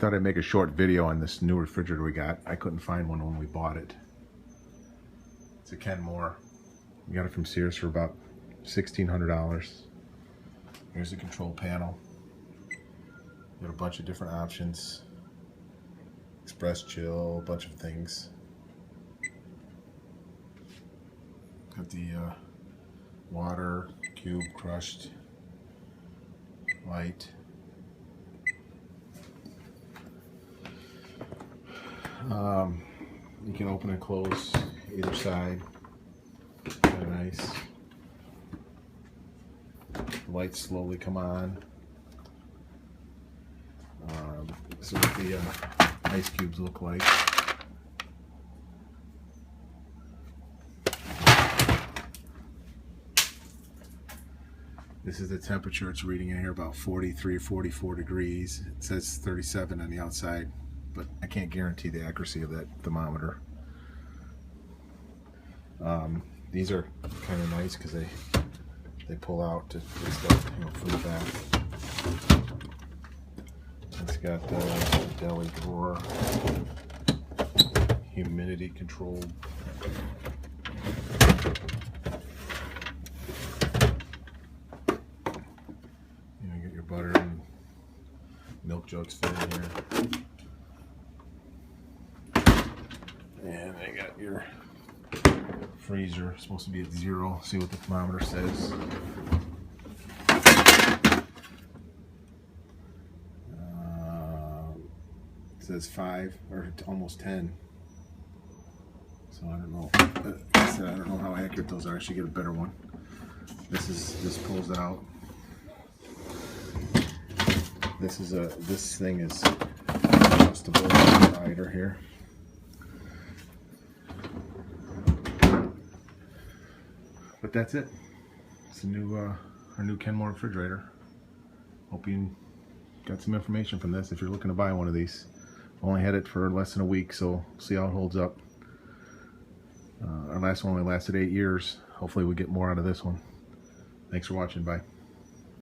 thought I'd make a short video on this new refrigerator we got. I couldn't find one when we bought it. It's a Kenmore. We got it from Sears for about $1,600. Here's the control panel. Got a bunch of different options. Express chill, a bunch of things. Got the water, cube, crushed, light. You can open and close either side. Kind of nice. The lights slowly come on. This is what the ice cubes look like. This is the temperature it's reading in here, about 43, 44 degrees. It says 37 on the outside, but I can't guarantee the accuracy of that thermometer. These are kind of nice because they pull out to stuff, from the back. It's got the deli drawer, humidity controlled. Get your butter and milk jugs fit in here. And I got your freezer, supposed to be at 0. See what the thermometer says. It says 5 or almost 10. So I don't know. Like I said, I don't know how accurate those are. I should get a better one. This pulls out. This thing is adjustable rider here. But that's it. It's our new Kenmore refrigerator. Hope you got some information from this if you're looking to buy one of these. Only had it for less than a week, so see how it holds up. Our last one only lasted 8 years. Hopefully we get more out of this one. Thanks for watching. Bye.